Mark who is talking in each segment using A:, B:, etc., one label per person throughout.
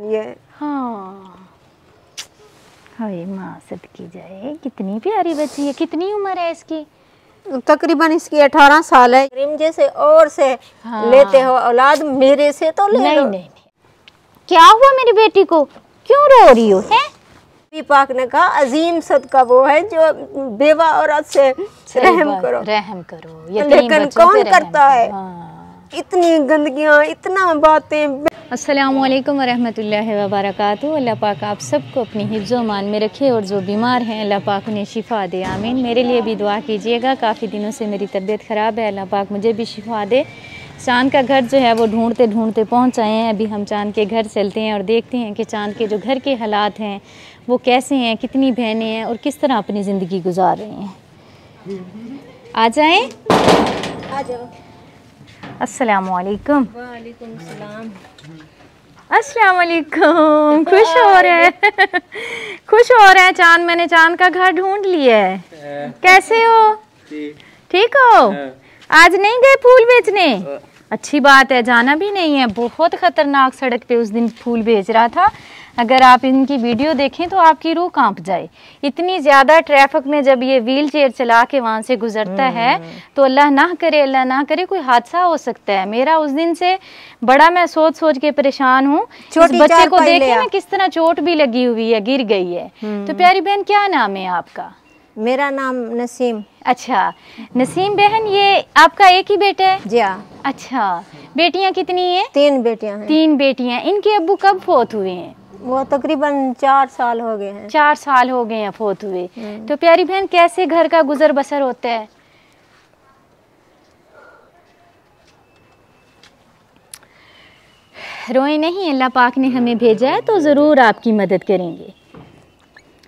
A: ये।
B: हाँ हाय माँ सदकी जाए, कितनी प्यारी बच्ची है। कितनी उम्र है इसकी?
A: तकरीबन इसकी 18 साल है। करीम जैसे और से लेते हो औलाद, मेरे से तो ले लो।
B: नहीं। क्या हुआ मेरी बेटी को, क्यों रो रही हो? है
A: नबी पाक ने कहा अजीम सदका वो है जो बेवा औरत से रहम करो।
B: लेकिन
A: कौन करता है? इतनी गंदगियां, इतना बातें।
B: अस्सलामुअलैकुम वरहमतुल्लाहि वबरकातुहू। अल्लाह पाक आप सबको अपनी हिफ्ज़ व मान में रखे और जो बीमार हैं अल्लाह पाक उन्हें शिफ़ा दे, आमीन। मेरे लिए भी दुआ कीजिएगा, काफ़ी दिनों से मेरी तबीयत ख़राब है, अल्लाह पाक मुझे भी शिफ़ा दे। चाँद का घर जो है वो ढूंढते ढूंढते पहुँच आए हैं। अभी हम चाँद के घर चलते हैं और देखते हैं कि चाँद के जो घर के हालात हैं वो कैसे हैं, कितनी बहनें हैं और किस तरह अपनी ज़िंदगी गुजार रही हैं। आ जाएँ,
A: आ जाओ।
B: अस्सलामुअलैकुम।
A: वालेकुम सलाम।
B: अस्सलामुअलैकुम। खुश हो रहे हैं खुश हो रहे हैं चांद। मैंने चांद का घर ढूंढ लिया है। कैसे हो? ठीक हो? आज नहीं गए फूल बेचने? अच्छी बात है, जाना भी नहीं है। बहुत खतरनाक सड़क पे उस दिन फूल बेच रहा था। अगर आप इनकी वीडियो देखें तो आपकी रूह कांप जाए। इतनी ज़्यादा ट्रैफिक में जब ये व्हील चेयर चला के वहाँ से गुजरता है तो अल्लाह ना करे कोई हादसा हो सकता है। मेरा उस दिन से बड़ा मैं सोच के परेशान हूँ। इस बच्चे को देखे ना किस तरह चोट भी लगी हुई है, गिर गई है। तो प्यारी बहन क्या नाम है आपका?
A: मेरा नाम नसीम।
B: अच्छा नसीम बहन, ये आपका एक ही बेटा है?
A: जी हाँ।
B: अच्छा, बेटियाँ कितनी हैं?
A: 3 बेटियाँ हैं।
B: 3 बेटियाँ। इनके अब्बू कब फोत हुए हैं?
A: वो तकरीबन 4 साल हो गए हैं।
B: 4 साल हो गए हैं फोत हुए। तो प्यारी बहन कैसे घर का गुजर बसर होता है? रोए नहीं, अल्लाह पाक ने हमें भेजा है तो ज़रूर आपकी मदद करेंगे।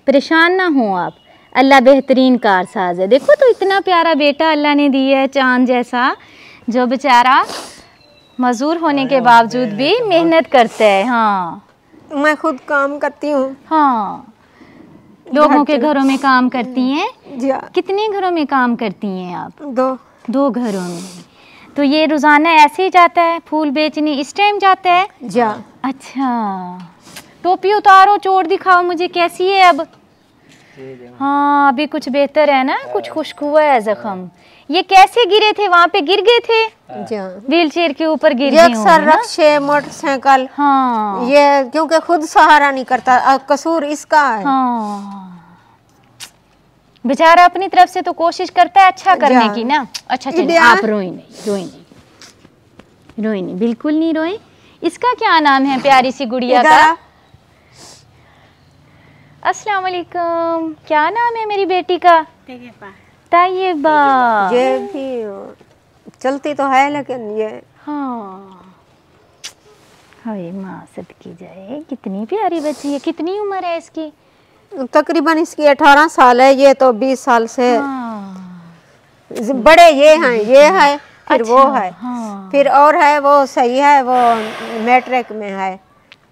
B: परेशान ना हो आप, अल्लाह बेहतरीन कारसाज है। देखो तो इतना प्यारा बेटा अल्लाह ने दिया है, चांद जैसा, जो बेचारा मजदूर होने के बावजूद भी मेहनत करता है। हाँ,
A: मैं खुद काम करती हूँ।
B: हाँ, लोगों के घरों में काम करती हैं?
A: जी।
B: कितने घरों में काम करती हैं आप?
A: 2
B: घरों में। तो ये रोज़ाना ऐसे ही जाता है फूल बेचने? इस टाइम जाता है?
A: जी।
B: अच्छा, टोपी उतारो, चोट दिखाओ मुझे, कैसी है अब? हाँ अभी कुछ बेहतर है ना, कुछ खुश्क हुआ है जख्म। ये कैसे गिरे थे? वहाँ पे गिर गए थे? व्हील चेयर के ऊपर गिर गए होंगे ना?
A: रक्शे, मोटरसाइकिल।
B: हाँ,
A: ये क्योंकि खुद सहारा नहीं करता, कसूर इसका है।
B: हाँ, बेचारा अपनी तरफ से तो कोशिश करता है अच्छा करने की ना। अच्छा चलिए, आप रोई नहीं, बिल्कुल नहीं रोए। इसका क्या नाम है प्यारी सी गुड़िया का? अस्सलाम वालेकुम। क्या नाम है मेरी बेटी का? ताइयबा।
A: ये भी चलती तो है लेकिन ये।
B: हाँ हाय माँ सदकी जाए, कितनी प्यारी बच्ची है। कितनी उम्र है इसकी?
A: तकरीबन इसकी 18 साल है। ये तो 20 साल से।
B: हाँ।
A: बड़े ये है फिर
B: अच्छा,
A: वो है।
B: हाँ।
A: फिर और है वो सही है, वो मैट्रिक में है।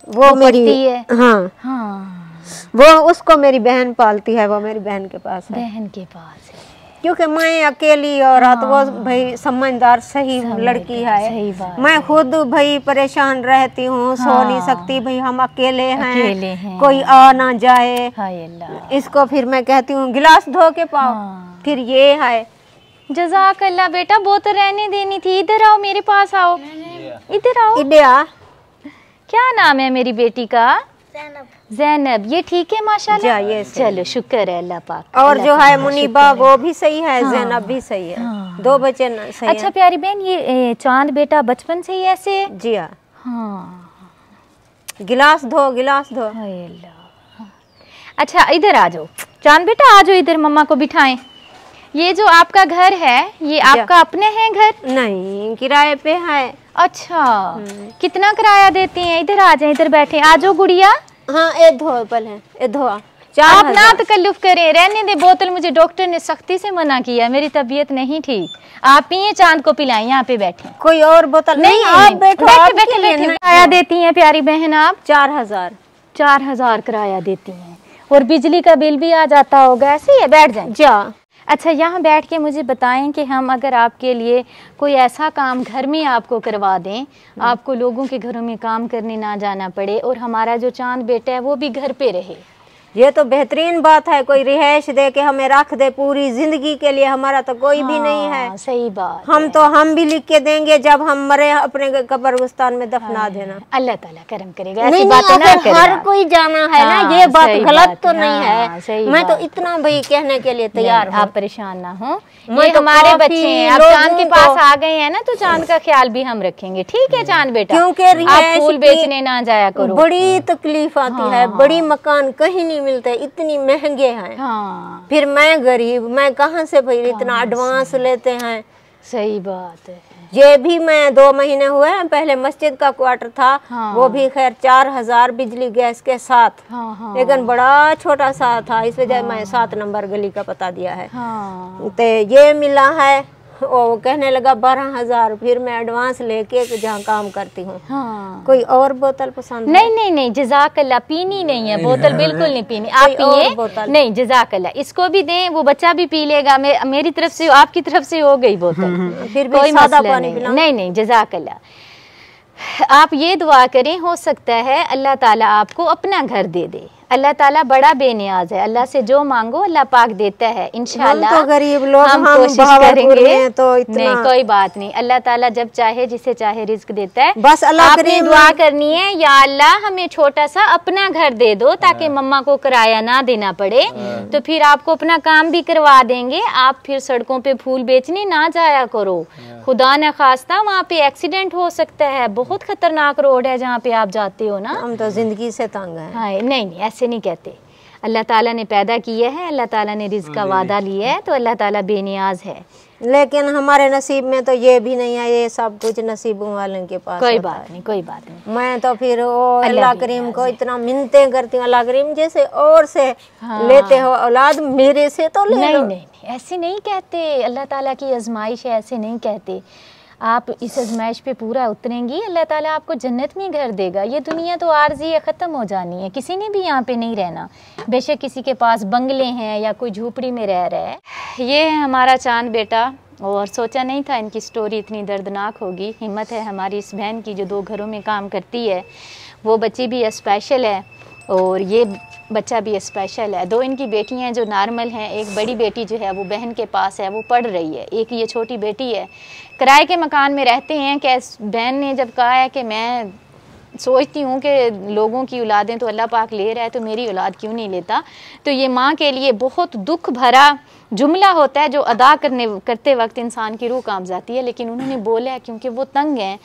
A: वो मेरी
B: है।
A: हाँ, वो उसको मेरी बहन पालती है, वो मेरी बहन के पास है।
B: बहन के पास है।
A: क्योंकि मैं अकेली औरत, वो भाई समझदार सही लड़की है।
B: सही बात
A: मैं खुद भाई परेशान रहती हूँ, सो नहीं सकती भाई, हम अकेले हैं। कोई आ ना जाए।
B: हाय अल्लाह।
A: इसको फिर मैं कहती हूँ गिलास धो के पाओ। फिर ये है।
B: जज़ाक अल्लाह बेटा, बोतल रहने देनी थी। इधर आओ, मेरे पास आओ, इधर आओ।
A: इडिया।
B: क्या नाम है मेरी बेटी का? ज़ैनब। ये ठीक है माशाल्लाह?
A: ये
B: चलो शुक्र है अल्लाह पाक।
A: और जो है मुनीबा वो भी सही है। ज़ैनब भी सही है। 2 बच्चे सही।
B: अच्छा प्यारी बहन, ये चांद बेटा बचपन से ही ऐसे है?
A: जी हाँ।
B: हाँ,
A: गिलास धो।
B: हाय अल्लाह। अच्छा इधर आ जाओ चांद बेटा, आ जाओ इधर, मम्मा को बिठाएं। ये जो आपका घर है ये आपका अपने है घर?
A: नहीं, किराए पे है।
B: अच्छा, कितना किराया देती हैं? इधर आ जाए, इधर बैठे। आ जाओ गुड़िया।
A: हाँ, ये धो पल है, ये धो।
B: आप ना तकल्लुफ करें, रहने दे बोतल। मुझे डॉक्टर ने सख्ती से मना किया, मेरी तबीयत नहीं ठीक। आप पिए, चांद को पिलाएं। यहाँ पे बैठे।
A: कोई और बोतल नहीं?
B: आप बैठो। बैठे। किराया देती हैं प्यारी बहन आप?
A: 4000।
B: 4000 किराया देती हैं। और बिजली का बिल भी आ जाता होगा। ऐसे ही है, बैठ जाए।
A: जा।
B: अच्छा, यहाँ बैठ के मुझे बताएं कि हम अगर आपके लिए कोई ऐसा काम घर में आपको करवा दें, आपको लोगों के घरों में काम करने ना जाना पड़े और हमारा जो चांद बेटा है वो भी घर पे रहे,
A: ये तो बेहतरीन बात है। कोई रिहाइश दे के हमें रख दे पूरी जिंदगी के लिए, हमारा तो कोई भी नहीं है।
B: सही बात
A: हम भी लिख के देंगे, जब हम मरे अपने कब्रिस्तान में दफना देना।
B: अल्लाह ताला करम करेगा।
A: नहीं, हर कोई जाना है ना, ये बात गलत तो नहीं है। मैं तो इतना भाई कहने के लिए तैयार हूँ।
B: आप परेशान ना हो, ये हमारे बच्चे हैं। आप चांद के पास आ गए हैं ना, तो चांद का ख्याल भी हम रखेंगे, ठीक है चांद बेटा?
A: क्योंकि
B: आप फूल बेचने ना जाया करो,
A: बड़ी तकलीफ आती है। बड़ी मकान कहीं नहीं मिलते, इतनी महंगे हैं। फिर मैं गरीब, मैं कहाँ से भाई इतना एडवांस लेते हैं।
B: सही बात है।
A: ये भी मैं 2 महीने हुए हैं, पहले मस्जिद का क्वार्टर था, वो भी खैर 4000 बिजली गैस के साथ, लेकिन बड़ा छोटा सा था, इस वजह मैं 7 नंबर गली का पता दिया है। तो ये मिला है, वो कहने लगा 12000, फिर मैं एडवांस लेके जहाँ काम करती हूँ। कोई और बोतल पसंद?
B: नहीं, जज़ाकल्लाह, पीनी नहीं है बोतल, बिल्कुल नहीं पीनी। आप पिए नहीं, जज़ाकल्लाह, इसको भी दें, वो बच्चा भी पी लेगा। मेरी तरफ से, आपकी तरफ से हो गई बोतल,
A: फिर भी कोई सादा पानी
B: नहीं, जज़ाकल्लाह। आप ये दुआ करें, हो सकता है अल्लाह ताला आपको अपना घर दे दे। अल्लाह ताला बड़ा बेनियाज है, अल्लाह से जो मांगो अल्लाह पाक देता है। इंशाअल्लाह
A: हम तो गरीब लोग,
B: हम कोशिश करेंगे,
A: तो इतना
B: नहीं कोई बात नहीं, अल्लाह ताला जब चाहे जिसे चाहे रिज्क देता है।
A: बस अल्लाह
B: आपने दुआ करनी है, या अल्लाह हमें छोटा सा अपना घर दे दो ताकि मम्मा को किराया ना देना पड़े, तो फिर आपको अपना काम भी करवा देंगे। आप फिर सड़कों पे फूल बेचने ना जाया करो, खुदा न खास्ता वहाँ पे एक्सीडेंट हो सकता है, बहुत खतरनाक रोड है जहाँ पे आप जाते हो ना।
A: हम तो जिंदगी से तंग हैं।
B: हाँ, नहीं ऐसे नहीं कहते। अल्लाह ताला ने पैदा किया है, अल्लाह ताला ने रिज़्क़ का वादा लिया है, तो अल्लाह ताला बेनियाज है।
A: लेकिन हमारे नसीब में तो ये भी नहीं है, ये सब कुछ नसीबों वालों के पास।
B: कोई बात नहीं।
A: मैं तो फिर अल्लाह करीम को इतना मिन्नतें करती हूँ, अल्लाह करीम जैसे और से लेते हो औलाद, मेरे से तो ले लो।
B: नहीं, ऐसे नहीं कहते। अल्लाह ताला की आजमाइश है, ऐसे नहीं कहते। आप इस आजमाइश पे पूरा उतरेंगी, अल्लाह ताला आपको जन्नत में घर देगा। ये दुनिया तो आर्जी है, ख़त्म हो जानी है, किसी ने भी यहाँ पे नहीं रहना। बेशक किसी के पास बंगले हैं या कोई झोपड़ी में रह रहा है। ये है हमारा चांद बेटा, और सोचा नहीं था इनकी स्टोरी इतनी दर्दनाक होगी। हिम्मत है हमारी इस बहन की जो 2 घरों में काम करती है। वो बच्ची भी स्पेशल है और ये बच्चा भी स्पेशल है। 2 इनकी बेटियां जो नॉर्मल हैं, एक बड़ी बेटी जो है वो बहन के पास है, वो पढ़ रही है। एक ये छोटी बेटी है, किराए के मकान में रहते हैं। कि बहन ने जब कहा है कि मैं सोचती हूँ कि लोगों की औलादें तो अल्लाह पाक ले रहा है, तो मेरी औलाद क्यों नहीं लेता, तो ये माँ के लिए बहुत दुख भरा जुमला होता है जो अदा करते वक्त इंसान की रूह कांप जाती है। लेकिन उन्होंने बोला है क्योंकि वो तंग हैं,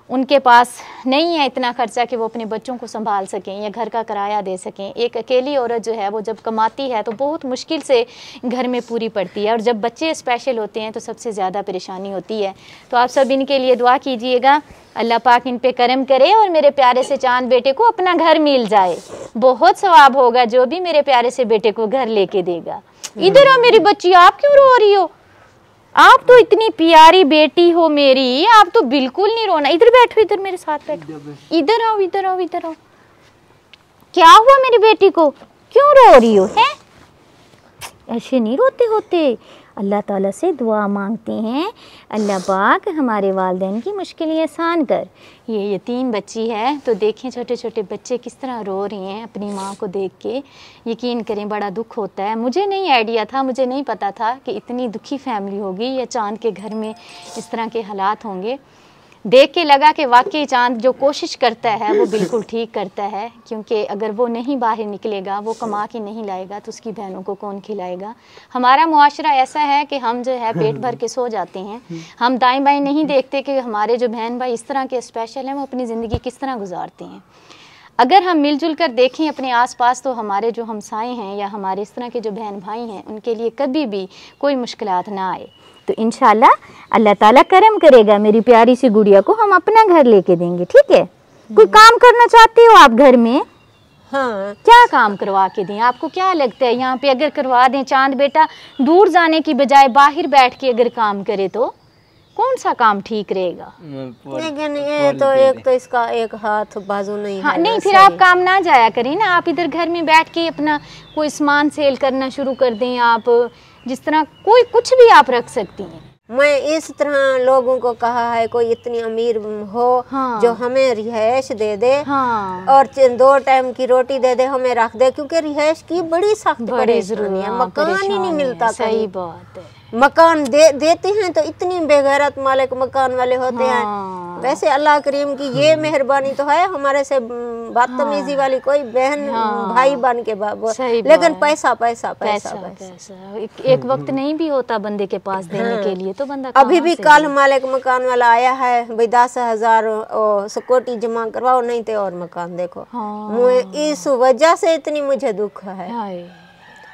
B: उनके पास नहीं है इतना खर्चा कि वो अपने बच्चों को संभाल सकें या घर का किराया दे सकें। एक अकेली औरत जो है वो जब कमाती है तो बहुत मुश्किल से घर में पूरी पड़ती है, और जब बच्चे स्पेशल होते हैं तो सबसे ज़्यादा परेशानी होती है। तो आप सब इनके लिए दुआ कीजिएगा, अल्लाह पाक इन पे करम करे और मेरे प्यारे से चांद बेटे को अपना घर मिल जाए। बहुत सवाब होगा जो भी मेरे प्यारे से बेटे को घर लेके देगा। इधर आओ मेरी बच्ची, आप क्यों रो रही हो? आप तो इतनी प्यारी बेटी हो मेरी, आप तो बिल्कुल नहीं रोना। इधर बैठो, इधर मेरे साथ बैठो, इधर आओ, इधर आओ, इधर आओ। क्या हुआ मेरी बेटी को, क्यों रो रही हो? हैं, ऐसे नहीं रोते होते। अल्लाह ताला से दुआ मांगते हैं, अल्लाह पाक हमारे वालिदैन की मुश्किलें आसान कर। ये यतीम बच्ची है, तो देखें छोटे छोटे बच्चे किस तरह रो रहे हैं अपनी माँ को देख के। यकीन करें बड़ा दुख होता है। मुझे नहीं आइडिया था, मुझे नहीं पता था कि इतनी दुखी फैमिली होगी या चांद के घर में इस तरह के हालात होंगे। देख के लगा कि वाकई चांद जो कोशिश करता है वो बिल्कुल ठीक करता है, क्योंकि अगर वो नहीं बाहर निकलेगा, वो कमा के नहीं लाएगा, तो उसकी बहनों को कौन खिलाएगा। हमारा मुआशरा ऐसा है कि हम जो है पेट भर के सो जाते हैं, हम दाएं बाएं नहीं देखते कि हमारे जो बहन भाई इस तरह के स्पेशल हैं वो अपनी ज़िंदगी किस तरह गुजारते हैं। अगर हम मिलजुल कर देखें अपने आसपास, तो हमारे जो हमसाए हैं या हमारे इस तरह के जो बहन भाई हैं उनके लिए कभी भी कोई मुश्किलात ना आए। तो इंशाल्लाह अल्लाह ताला करम करेगा, मेरी प्यारी सी गुड़िया को हम अपना घर लेके देंगे। ठीक है, कोई काम करना चाहते हो आप घर में?
A: हाँ,
B: क्या काम करवा के दें? आपको क्या लगता है यहाँ पे अगर करवा दें, चांद बेटा दूर जाने की बजाय बाहर बैठ के अगर काम करे तो कौन सा काम ठीक रहेगा?
A: लेकिन ये तो एक तो इसका एक हाथ बाजू नहीं
B: हाँ,
A: है।
B: नहीं फिर आप काम ना जाया करें ना, आप इधर घर में बैठ के अपना कोई सामान सेल करना शुरू कर दें। आप जिस तरह कोई कुछ भी आप रख सकती हैं।
A: मैं इस तरह लोगों को कहा है कोई इतनी अमीर हो जो हमें रिहायश दे दे और 2 टाइम की रोटी दे दे, हमें रख दे, क्योंकि रिहायश की बड़ी सख्त परेशानी है, मकान ही नहीं मिलता।
B: सही बात है।
A: मकान देते हैं तो इतनी बेगैरत मालिक मकान वाले होते हैं। वैसे अल्लाह करीम की ये मेहरबानी तो है, हमारे से बदतमीजी वाली कोई बहन भाई बन के लेकिन पैसा पैसा पैसा पैसा
B: एक वक्त नहीं भी होता बंदे के पास देने के लिए, तो बंदा
A: अभी भी कल मालिक मकान वाला आया है भाई 10,000 सिक्योरिटी जमा करवाओ नहीं तो और मकान देखो। इस वजह से इतनी मुझे दुख है।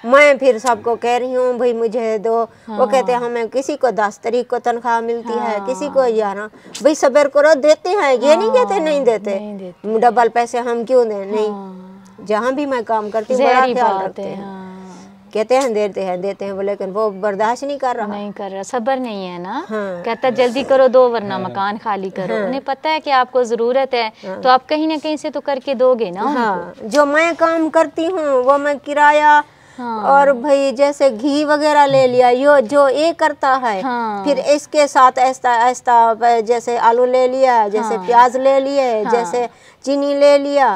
A: मैं फिर सबको कह रही हूँ भाई मुझे दो। वो कहते हैं हमें किसी को 10 तारीख को तनख्वाह मिलती है, किसी को 11। भाई सब्र करो, देते हैं, ये नहीं कहते नहीं देते। डबल पैसे हम क्यों दें? नहीं, जहाँ भी मैं काम करती हूँ बड़ा ख्याल रखते हैं। कहते हैं देते हैं, लेकिन वो बर्दाश्त नहीं कर रहा,
B: सब्र नहीं है ना। कहता जल्दी करो दो वरना मकान खाली करो। उन्हें पता है कि आपको जरूरत है तो आप कहीं ना कहीं से तो करके दोगे ना।
A: जो मैं काम करती हूँ वो मैं किराया और भाई जैसे घी वगैरह ले लिया, यो जो ये करता है। फिर इसके साथ ऐसा जैसे आलू ले लिया, जैसे प्याज ले लिए, जैसे चीनी ले लिया,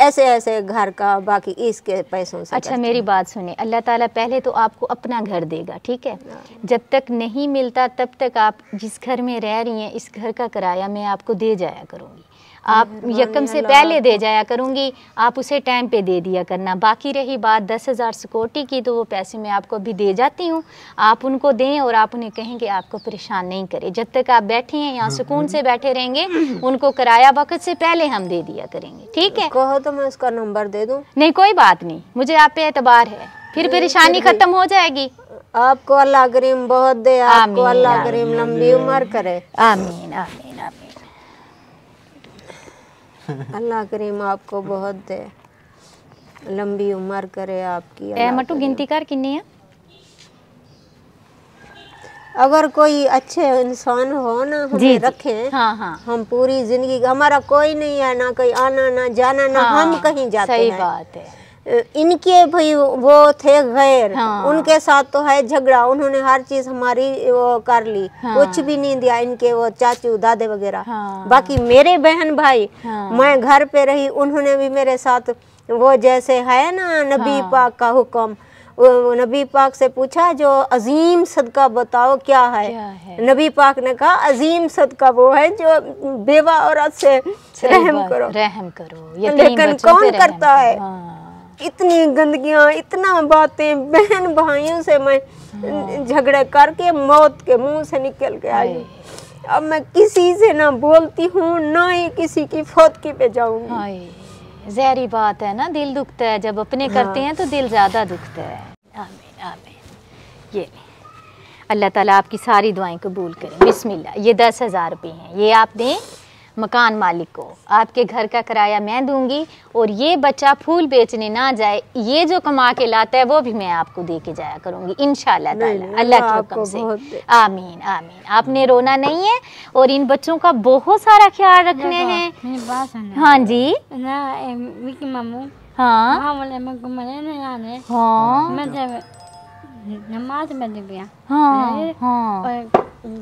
A: ऐसे ऐसे घर का बाकी इसके पैसों से।
B: अच्छा मेरी बात सुने, अल्लाह ताला पहले तो आपको अपना घर देगा, ठीक है। जब तक नहीं मिलता तब तक आप जिस घर में रह रही हैं इस घर का किराया मैं आपको दे जाया करूँगी। आप यकम से पहले दे जाया करूँगी, आप उसे टाइम पे दे दिया करना। बाकी रही बात 10,000 सिक्योरिटी की, तो वो पैसे मैं आपको अभी दे जाती हूँ, आप उनको दें और आप उन्हें कहेंगे आपको परेशान नहीं करें। जब तक आप बैठे हैं यहाँ सुकून से बैठे रहेंगे, उनको किराया वक्त से पहले हम दे दिया करेंगे, ठीक है।
A: कहो तो मैं उसका नंबर दे दूँ?
B: नहीं कोई बात नहीं, मुझे आप पे एतबार है, फिर परेशानी खत्म हो जाएगी।
A: आपको अल्लाह करीम बहुत दे, आपको अल्लाह करीम लंबी उम्र करे।
B: आमीन आमीन आमीन।
A: अल्लाह करीम आपको बहुत दे, लंबी उम्र करे आपकी।
B: मटू गिनती कर किन्नी है?
A: अगर कोई अच्छे इंसान हो ना हमें रखे, हम पूरी जिंदगी, हमारा कोई नहीं है ना कोई आना ना जाना ना हम कहीं जाते हैं।
B: सही बात है।
A: इनके भाई वो थे गैर, उनके साथ तो है झगड़ा, उन्होंने हर चीज हमारी वो कर ली, कुछ भी नहीं दिया इनके वो चाचू दादे वगैरह। बाकी मेरे बहन भाई, मैं घर पे रही, उन्होंने भी मेरे साथ वो जैसे है ना नबी पाक का हुक्म, वो नबी पाक से पूछा जो अजीम सदका बताओ क्या है? नबी पाक ने कहा अजीम सदका वो है जो बेवा औरत से रहम करो। लेकिन कौन करता है? इतनी गंदगियां, इतना बातें, बहन भाइयों से मैं झगड़े करके मौत के मुंह से निकल के आई। अब मैं किसी से ना बोलती हूँ ना ही किसी की फौतकी पे जाऊंगी।
B: जहरी बात है ना, दिल दुखता है जब अपने करते हैं तो दिल ज्यादा दुखता है। आमीन आमीन। ये अल्लाह ताला आपकी सारी दुआएं कबूल करे। बिस्मिल्लाह। ये 10,000 रुपये हैं, ये आप दें मकान मालिक को, आपके घर का किराया मैं दूंगी और ये बच्चा फूल बेचने ना जाए, ये जो कमा के लाता है वो भी मैं आपको दे के जाया करूंगी इंशाल्लाह ताला, अल्लाह के हुक्म से। आमीन आमीन। आपने रोना नहीं है और इन बच्चों का बहुत सारा ख्याल रखने हैं। हाँ जी।
C: नमाज में दिया।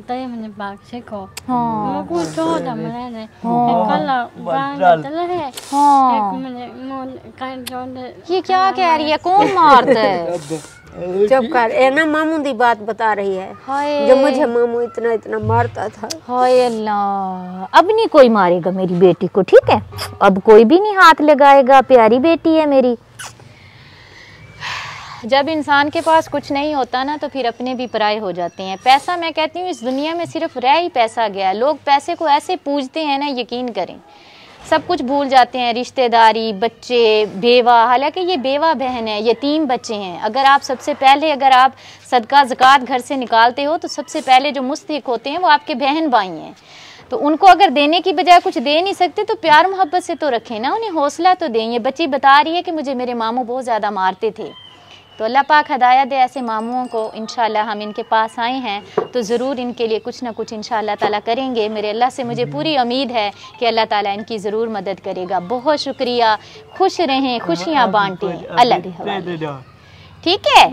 C: तय मैंने बाग से को मुझको छोड़ा मैंने कल बांग चला है एक मैंने मोल कान जोड़े।
B: ये क्या कह रही है? कौन मारता है?
A: चुप कर। ए ना मामू दी बात बता रही है जो मुझे मामू इतना इतना मारता था।
B: हाय अल्लाह। अब नहीं कोई मारेगा मेरी बेटी को, ठीक है? अब कोई भी नहीं हाथ लगाएगा, प्यारी बेटी है मेरी। जब इंसान के पास कुछ नहीं होता ना तो फिर अपने भी पराये हो जाते हैं। पैसा, मैं कहती हूँ इस दुनिया में सिर्फ रह ही पैसा गया। लोग पैसे को ऐसे पूजते हैं ना, यकीन करें सब कुछ भूल जाते हैं, रिश्तेदारी, बच्चे, बेवा। हालांकि ये बेवा बहन है, यतीम बच्चे हैं। अगर आप सबसे पहले अगर आप सदका ज़कात घर से निकालते हो तो सबसे पहले जो मुस्तहिक होते हैं वो आपके बहन भाई हैं। तो उनको अगर देने की बजाय कुछ दे नहीं सकते तो प्यार मोहब्बत से तो रखें ना, उन्हें हौसला तो दें। ये बच्ची बता रही है कि मुझे मेरे मामू बहुत ज़्यादा मारते थे, तो अल्लाह पाक हदायत दे ऐसे मामुओं को। इंशाल्लाह हम इनके पास आए हैं तो ज़रूर इनके लिए कुछ ना कुछ इंशाल्लाह ताला करेंगे। मेरे अल्लाह से मुझे पूरी उम्मीद है कि अल्लाह ताला इनकी ज़रूर मदद करेगा। बहुत शुक्रिया, खुश रहें, खुशियाँ बांटें। अल्लाह के हवाले। ठीक है?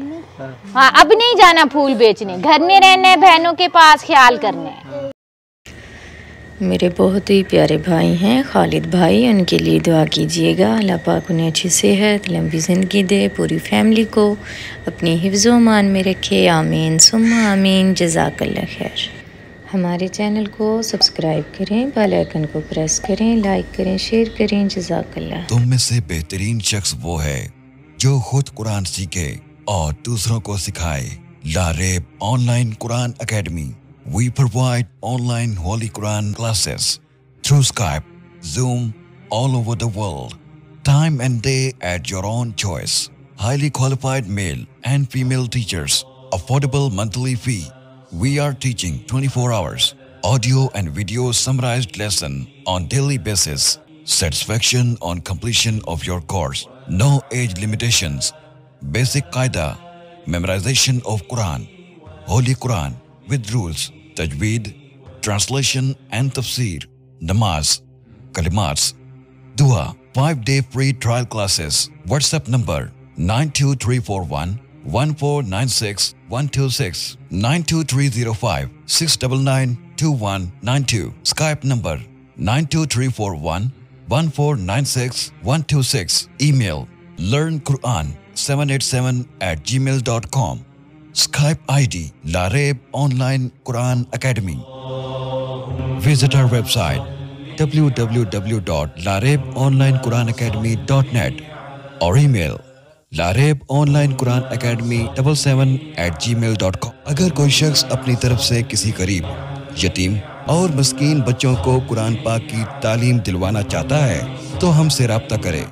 B: हाँ, अब नहीं जाना फूल बेचने, घर में रहना है, बहनों के पास ख्याल करना है। मेरे बहुत ही प्यारे भाई हैं खालिद भाई, उनके लिए दुआ कीजिएगा। अल्लाह पाक उन्हें अच्छी सेहत, लंबी ज़िंदगी दे, पूरी फैमिली को अपनी हिफ्ज़ व अमान में रखे। आमीन सुम्मा आमीन। जज़ाकल्लाह खैर। हमारे चैनल को सब्सक्राइब करें, बेल आइकन को प्रेस करें, लाइक करें, शेयर करें। जज़ाकल्लाह।
D: तुम में से बेहतरीन शख्स वो है जो खुद कुरान सीखे और दूसरों को सिखाए। Laraib online Quran academy. We provide online Holy Quran classes through Skype, Zoom, all over the world. Time and day at your own choice. Highly qualified male and female teachers. Affordable monthly fee. We are teaching 24 hours. Audio and video summarized lesson on daily basis. Satisfaction on completion of your course. No age limitations. Basic Qaida. Memorization of Quran. Holy Quran with rules, tajweed, translation and tafsir, namaz, kalimats, dua, 5-day free trial classes. WhatsApp number 92341 1496 126 92305 699 2192. Skype number 92341 1496 126. Email learnquran787@gmail.com. Skype ID Lareeb Online Quran Academy. Visit our website www.lareebonlinequranacademy.net or email lareebonlinequranacademy77@gmail.com. अगर कोई शख्स अपनी तरफ से किसी गरीब, यतीम और मस्कीन बच्चों को कुरान पाक की तालीम दिलवाना चाहता है तो हमसे राब्ता करें।